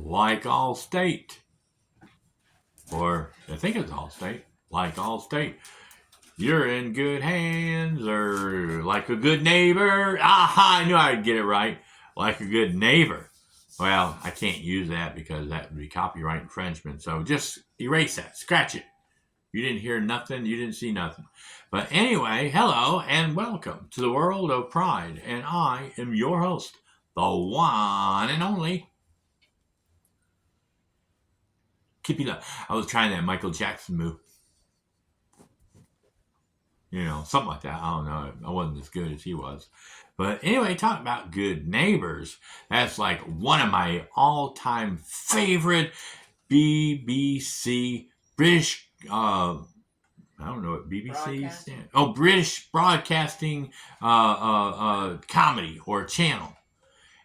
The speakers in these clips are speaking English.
like Allstate. Or I think it's Allstate, like Allstate. You're in good hands, or like a good neighbor. Aha, I knew I'd get it right. Like a good neighbor. Well, I can't use that because that would be copyright infringement. So just erase that, scratch it. You didn't hear nothing, you didn't see nothing. But anyway, hello and welcome to the world of pride. And I am your host, the one and only Keep It Up. I was trying that Michael Jackson move. You know, something like that. I don't know. I wasn't as good as he was. But anyway, talking about Good Neighbors, that's like one of my all-time favorite BBC British, I don't know what BBC stands. Oh, British Broadcasting comedy or channel.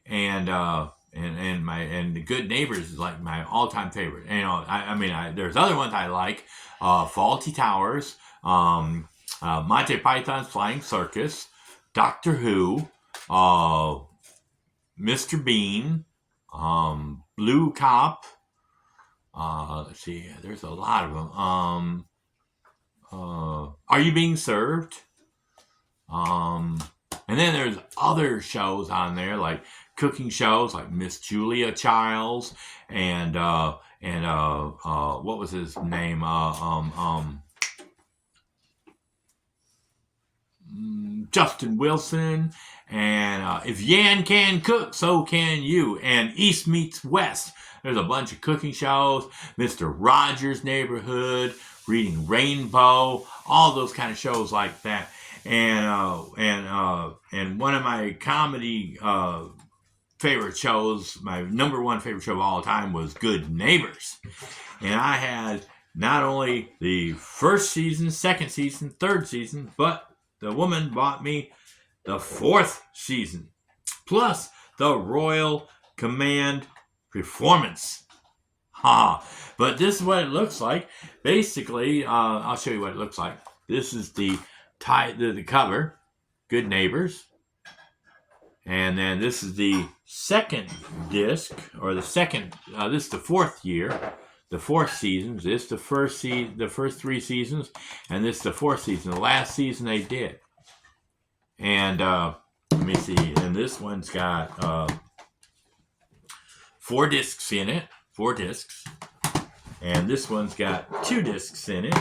And the Good Neighbors is like my all-time favorite. And, you know, I mean, there's other ones I like. Fawlty Towers, Monty Python's Flying Circus, Doctor Who, Mr. Bean, Blue Cop. Let's see, there's a lot of them. Are You Being Served? And then there's other shows on there like cooking shows like Miss Julia Childs and what was his name? Justin Wilson, and if Yan can cook, so can you, and East Meets West. There's a bunch of cooking shows, Mr. Rogers' Neighborhood, Reading Rainbow, all those kind of shows like that. And one of my comedy favorite shows, my number one favorite show of all time was Good Neighbors. And I had not only the first season, second season, third season, but the woman bought me the fourth season, plus the Royal Command performance. But this is what it looks like. Basically, I'll show you what it looks like. This is the cover, Good Neighbors. And then this is the second disc, or the second, this is the fourth year. The fourth season. This is the first three seasons, and this is the fourth season. The last season they did. And let me see. And this one's got 4 discs in it. 4 discs. And this one's got 2 discs in it.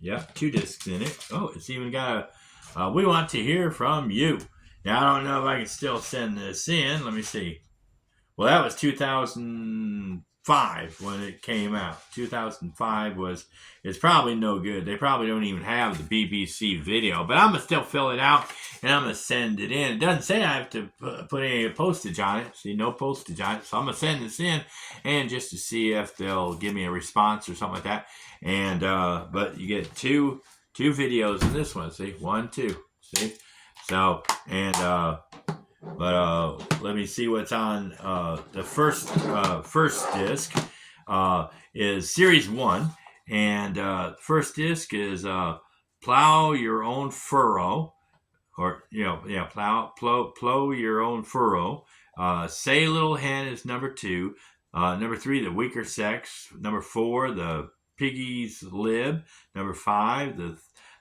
Yep, 2 discs in it. Oh, it's even got a We Want to Hear From You. Now, I don't know if I can still send this in. Let me see. Well, that was 2005 when it came out. 2005 it's probably no good. They probably don't even have the BBC video, but I'm going to still fill it out and I'm going to send it in. It doesn't say I have to put any postage on it. See, no postage on it. So I'm going to send this in and just to see if they'll give me a response or something like that. And, but you get two videos in this one. See, 1, 2, see? So, and, but let me see what's on the first disc is Series 1, and first disc is Plow Your Own Furrow, or plow your own furrow. Say Little Hen is number 2. Number 3, The Weaker Sex. Number 4, The Piggy's Lib. Number 5,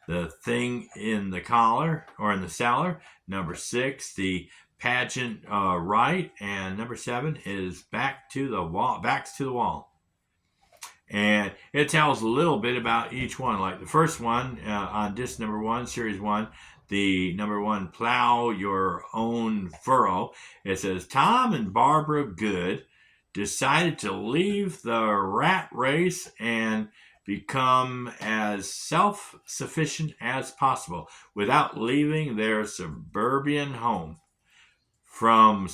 The Thing in the Collar or in the Cellar. Number 6, The Pageant Right, and number 7 is Backs to the Wall. And it tells a little bit about each one. Like the first one on disc number 1, series 1, the number 1, Plow Your Own Furrow. It says Tom and Barbara Good decided to leave the rat race and become as self-sufficient as possible without leaving their suburban home. From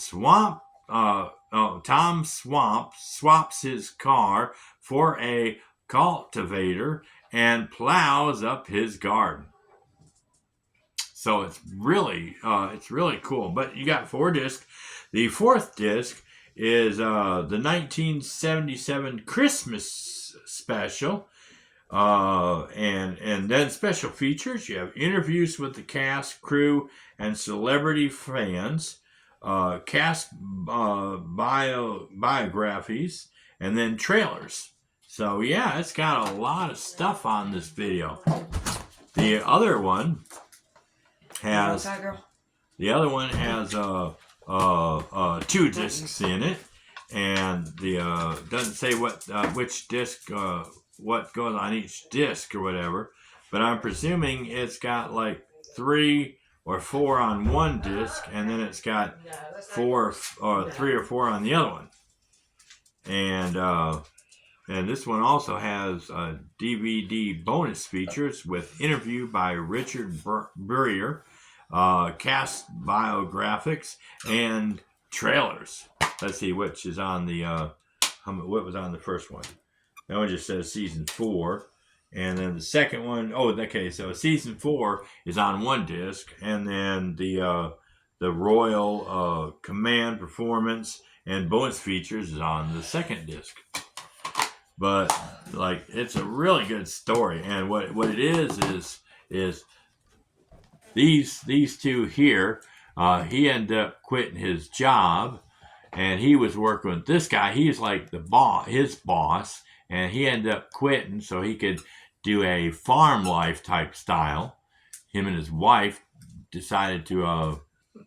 Tom swaps his car for a cultivator and plows up his garden. So it's really cool. But you got 4 discs. The 4th disc is the 1977 Christmas special. And then special features. You have interviews with the cast, crew, and celebrity fans. cast biographies, and then trailers. So yeah, it's got a lot of stuff on this video. The other one has 2 discs in it, and the doesn't say what which disc what goes on each disc or whatever, but I'm presuming it's got like 3 or 4 on one disc, and then it's got 3 or 4 on the other one. And this one also has DVD bonus features with interview by Richard Burrier, cast biographics, and trailers. Let's see which is on the what was on the first one. That one just says season 4, and then the second one, okay, so season 4 is on one disc, and then the Royal Command Performance and bonus features is on the second disc. But like, it's a really good story, and what it is these 2 here. He ended up quitting his job, and he was working with this guy. He's like his boss, and he ended up quitting so he could do a farm life type style. Him and his wife decided to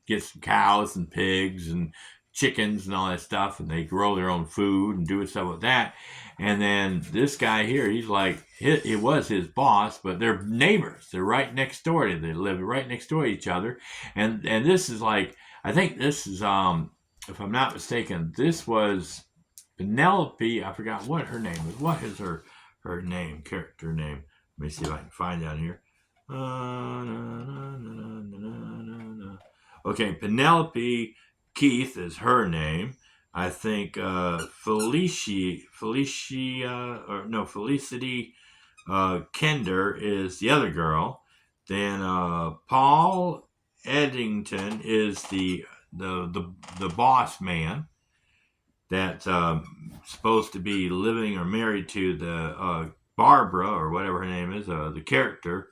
get some cows and pigs and chickens and all that stuff, and they grow their own food and do stuff with that. And then this guy here, he's like, it was his boss, but they're neighbors. They're right next door. They live right next door to each other. And this is like, I think this is, if I'm not mistaken, this was Penelope. I forgot what her name was. What is her name, character name? Let me see if I can find down here. Okay, Penelope Keith is her name. I think Felicity Kender is the other girl. Then Paul Eddington is the boss man that's supposed to be living or married to the Barbara, or whatever her name is, the character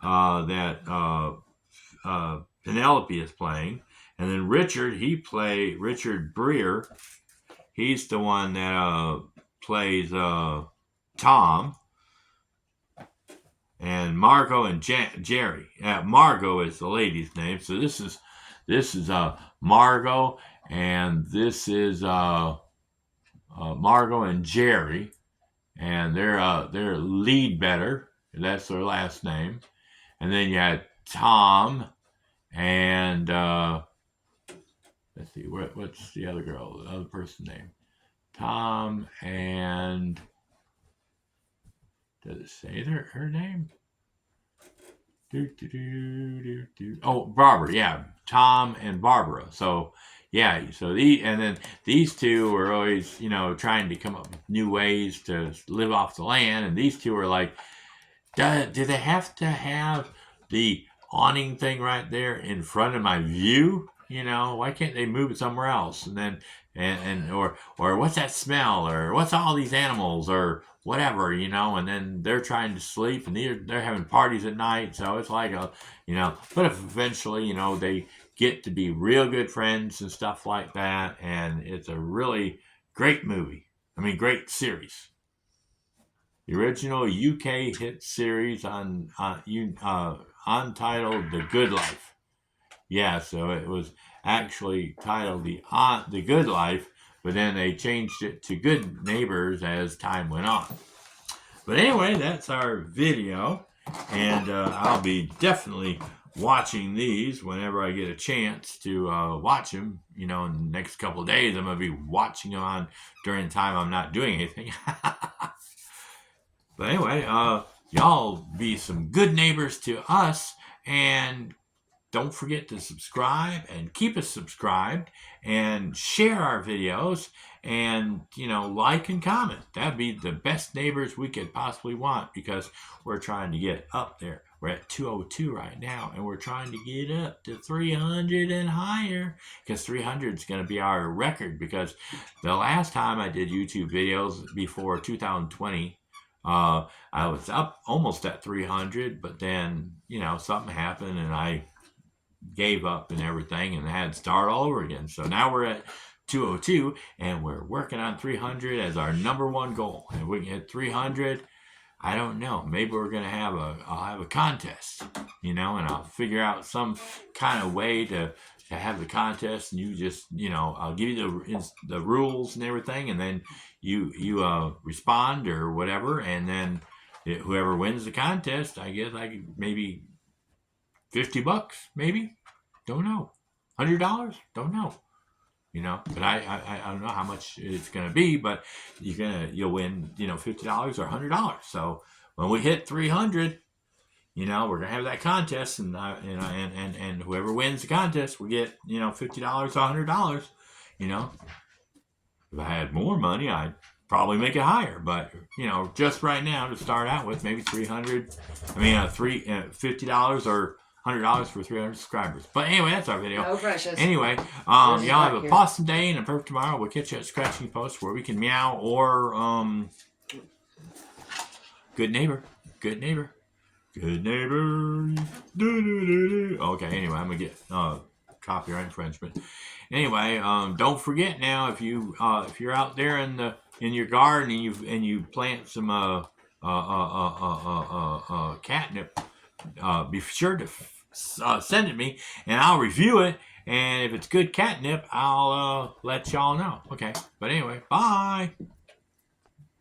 that Penelope is playing. And then Richard Breer. He's the one that plays Tom. And Margot and Jerry. Margot is the lady's name. So this is Margot, and this is Margot and Jerry, and they're Leadbetter. That's their last name. And then you had Tom and let's see, what's the other girl, the other person's name? Tom and, does it say her name? Oh, Barbara, yeah, Tom and Barbara. So yeah, and then these 2 were always, trying to come up with new ways to live off the land, and these 2 were like, do they have to have the awning thing right there in front of my view? Why can't they move it somewhere else? And then, or what's that smell? Or what's all these animals? Or whatever, and then they're trying to sleep, and they're having parties at night. So it's like but if eventually, they get to be real good friends and stuff like that. And it's a really great movie. Great series. The original UK hit series on untitled The Good Life. Yeah, so it was actually titled The Good Life, but then they changed it to Good Neighbors as time went on. But anyway, that's our video, and I'll be definitely watching these whenever I get a chance to watch them. In the next couple of days, I'm going to be watching them during the time I'm not doing anything. But anyway, y'all be some good neighbors to us, and don't forget to subscribe and keep us subscribed and share our videos and, like and comment. That'd be the best neighbors we could possibly want, because we're trying to get up there. We're at 202 right now, and we're trying to get up to 300 and higher, because 300 is going to be our record, because the last time I did YouTube videos before 2020, I was up almost at 300, but then, something happened and I gave up and everything and had to start all over again. So now we're at 202 and we're working on 300 as our number one goal. And we can hit 300. I don't know. Maybe we're gonna have I'll have a contest, and I'll figure out some kind of way to have the contest, and you just, I'll give you the rules and everything, and then you respond or whatever, and then whoever wins the contest, I guess maybe $50, maybe, don't know, $100, don't know. But I don't know how much it's gonna be, but you'll win, $50 or $100. So when we hit 300, we're gonna have that contest, and and whoever wins the contest will get, $50 or $100. If I had more money, I'd probably make it higher, but just right now to start out with, maybe 300. $50 or $100 for 300 subscribers. But anyway, that's our video. Oh, precious. Anyway, y'all have a awesome day and a perfect tomorrow. We'll catch you at Scratching Post where we can meow or good neighbor. Good neighbor. Good neighbor. Okay, anyway, I'm gonna get copyright infringement. Anyway, don't forget now, if you're out there in your garden and you plant some catnip, be sure to send it me, and I'll review it. And if it's good catnip, I'll let y'all know. Okay, but anyway, bye.